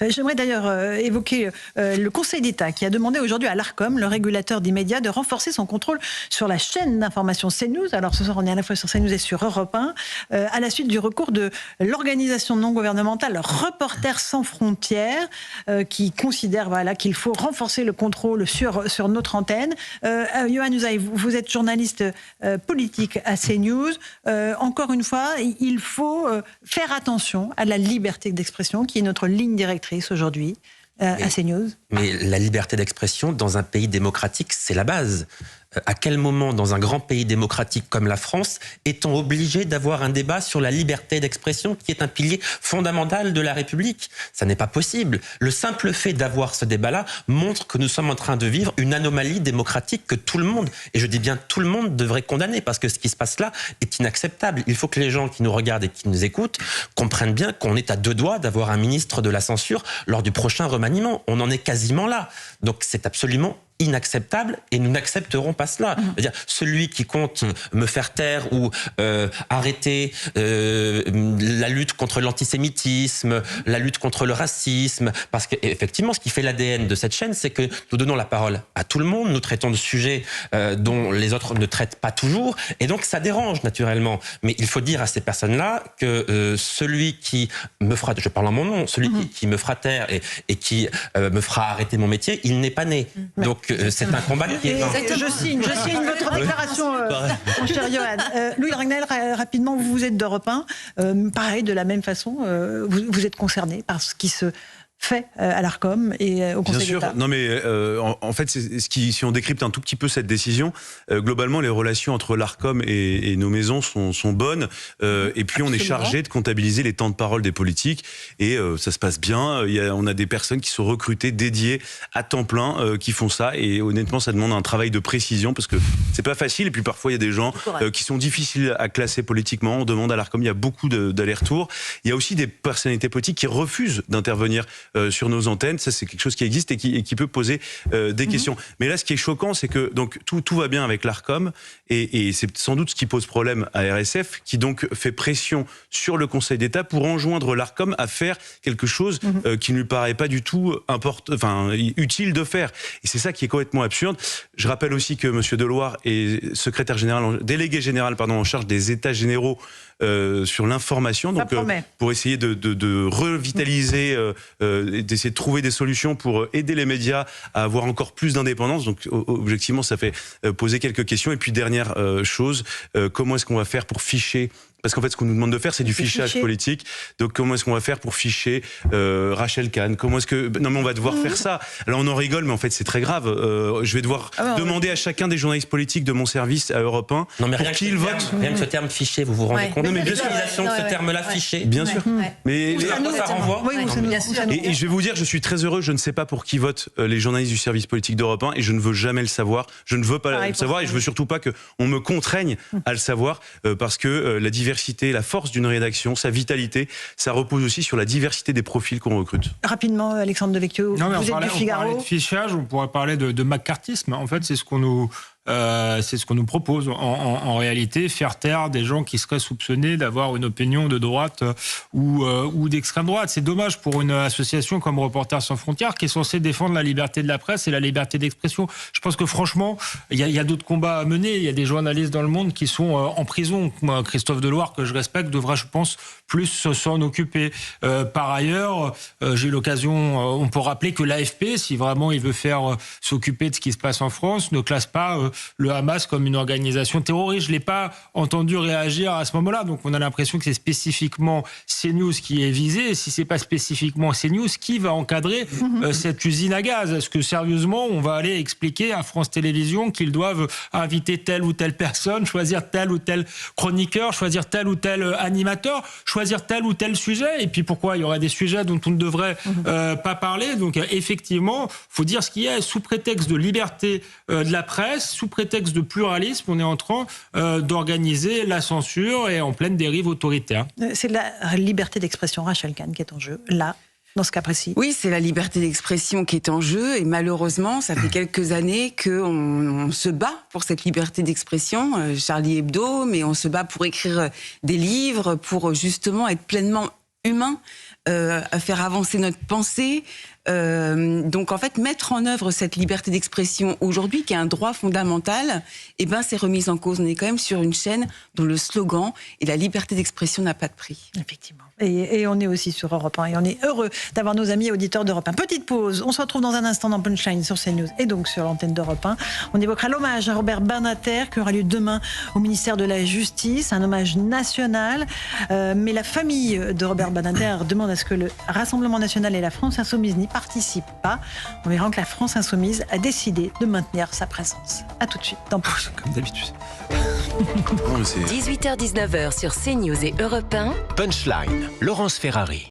J'aimerais d'ailleurs évoquer le Conseil d'État qui a demandé aujourd'hui à l'Arcom, le régulateur des médias, de renforcer son contrôle sur la chaîne d'information CNews. Alors ce soir, on est à la fois sur CNews et sur Europe 1, à la suite du recours de l'organisation non gouvernementale Reporters sans frontières, qui considère qu'il faut renforcer le contrôle sur notre antenne. Yohann Usaï, vous êtes journaliste politique à CNews. Encore une fois, il faut faire attention à la liberté d'expression, qui est notre ligne directrice aujourd'hui à CNews. Mais la liberté d'expression, dans un pays démocratique, c'est la base. À quel moment, dans un grand pays démocratique comme la France, est-on obligé d'avoir un débat sur la liberté d'expression, qui est un pilier fondamental de la République? Ça n'est pas possible. Le simple fait d'avoir ce débat-là montre que nous sommes en train de vivre une anomalie démocratique que tout le monde, et je dis bien tout le monde, devrait condamner, parce que ce qui se passe là est inacceptable. Il faut que les gens qui nous regardent et qui nous écoutent comprennent bien qu'on est à deux doigts d'avoir un ministre de la censure lors du prochain remaniement. On en est quasiment là. Donc c'est absolument inacceptable et nous n'accepterons pas cela. C'est-à-dire, celui qui compte me faire taire ou arrêter la lutte contre l'antisémitisme, la lutte contre le racisme, parce qu'effectivement, ce qui fait l'ADN de cette chaîne, c'est que nous donnons la parole à tout le monde, nous traitons de sujets dont les autres ne traitent pas toujours, et donc ça dérange naturellement. Mais il faut dire à ces personnes-là que celui qui me fera, je parle en mon nom, celui qui me fera taire et qui me fera arrêter mon métier, il n'est pas né. Donc c'est un combat qui est... Je signe votre déclaration, mon cher Yohann. Louis Dragnel, rapidement, vous êtes d'Europe 1. Pareil, de la même façon, vous êtes concerné par ce qui se fait à l'Arcom et au Conseil d'État. Bien sûr, non mais en fait, si on décrypte un tout petit peu cette décision, globalement les relations entre l'Arcom et nos maisons sont bonnes, et puis on est chargé de comptabiliser les temps de parole des politiques, et ça se passe bien. On a des personnes qui sont recrutées, dédiées à temps plein, qui font ça, et honnêtement ça demande un travail de précision, parce que c'est pas facile, et puis parfois il y a des gens qui sont difficiles à classer politiquement. On demande à l'Arcom, il y a beaucoup d'allers-retours. Il y a aussi des personnalités politiques qui refusent d'intervenir sur nos antennes. Ça, c'est quelque chose qui existe et qui peut poser des questions. Mais là, ce qui est choquant, c'est que donc tout va bien avec l'Arcom, et c'est sans doute ce qui pose problème à RSF, qui donc fait pression sur le Conseil d'État pour enjoindre l'Arcom à faire quelque chose qui ne lui paraît pas du tout utile de faire. Et c'est ça qui est complètement absurde. Je rappelle aussi que M. Deloire est délégué général en charge des États généraux sur l'information, donc pour essayer de revitaliser, d'essayer de trouver des solutions pour aider les médias à avoir encore plus d'indépendance. Donc objectivement, ça fait poser quelques questions. Et puis dernière chose, comment est-ce qu'on va faire pour ficher? Parce qu'en fait, ce qu'on nous demande de faire, c'est du fichage politique. Donc, comment est-ce qu'on va faire pour ficher Rachel Kahn? Comment est-ce que... Non, mais on va devoir faire ça. Alors, on en rigole, mais en fait, c'est très grave. Je vais devoir demander à chacun des journalistes politiques de mon service à Europe 1 pour qu'ils votent. Rien que ce terme fiché, vous vous rendez compte? Non, mais l'utilisation de ce terme-là, fiché. Bien sûr. Mais ça renvoie. Et je vais vous dire, je suis très heureux. Je ne sais pas pour qui votent les journalistes du service politique d'Europe 1, et je ne veux jamais le savoir. Je ne veux pas le savoir, et je veux surtout pas qu'on me contraigne à le savoir, parce que la diversité, la force d'une rédaction, sa vitalité, ça repose aussi sur la diversité des profils qu'on recrute. Rapidement, Alexandre Devecchio, vous êtes du Figaro. On parlait de fichage, on pourrait parler de McCarthyisme. En fait, c'est ce qu'on nous propose en réalité, faire taire des gens qui seraient soupçonnés d'avoir une opinion de droite ou d'extrême droite. C'est dommage pour une association comme Reporters sans frontières, qui est censée défendre la liberté de la presse et la liberté d'expression. Je pense que franchement, il y a d'autres combats à mener. Il y a des journalistes dans le monde qui sont en prison. Moi, Christophe Deloire, que je respecte, devrait, je pense, plus s'en occuper. Par ailleurs, j'ai eu l'occasion, on peut rappeler que l'AFP, si vraiment il veut faire s'occuper de ce qui se passe en France, ne classe pas le Hamas comme une organisation terroriste. Je ne l'ai pas entendu réagir à ce moment-là. Donc on a l'impression que c'est spécifiquement CNews qui est visé. Et si ce n'est pas spécifiquement CNews, qui va encadrer cette usine à gaz? Est-ce que sérieusement, on va aller expliquer à France Télévisions qu'ils doivent inviter telle ou telle personne, choisir tel ou tel chroniqueur, choisir tel ou tel animateur, choisir tel ou tel sujet? Et puis pourquoi il y aurait des sujets dont on ne devrait pas parler? Donc effectivement, il faut dire ce qu'il y a. Sous prétexte de liberté de la presse, sous prétexte de pluralisme, on est en train d'organiser la censure et en pleine dérive autoritaire. C'est la liberté d'expression, Rachel Kahn, qui est en jeu, là, dans ce cas précis. Oui, c'est la liberté d'expression qui est en jeu, et malheureusement, ça fait quelques années qu'on se bat pour cette liberté d'expression. Charlie Hebdo, mais on se bat pour écrire des livres, pour justement être pleinement humain, à faire avancer notre pensée. Donc en fait, mettre en œuvre cette liberté d'expression aujourd'hui, qui est un droit fondamental, c'est remis en cause. On est quand même sur une chaîne dont le slogan est la liberté d'expression n'a pas de prix. Effectivement. Et on est aussi sur Europe 1 et on est heureux d'avoir nos amis auditeurs d'Europe 1. Petite pause, on se retrouve dans un instant dans Punchline sur CNews et donc sur l'antenne d'Europe 1. On évoquera l'hommage à Robert Badinter qui aura lieu demain au ministère de la Justice, un hommage national. Mais la famille de Robert Badinter demande à ce que le Rassemblement national et la France insoumise n'y participent pas. On verra que la France insoumise a décidé de maintenir sa présence. A tout de suite dans Punchline. Comme d'habitude. 18h-19h sur CNews et Europe 1. Punchline, Laurence Ferrari.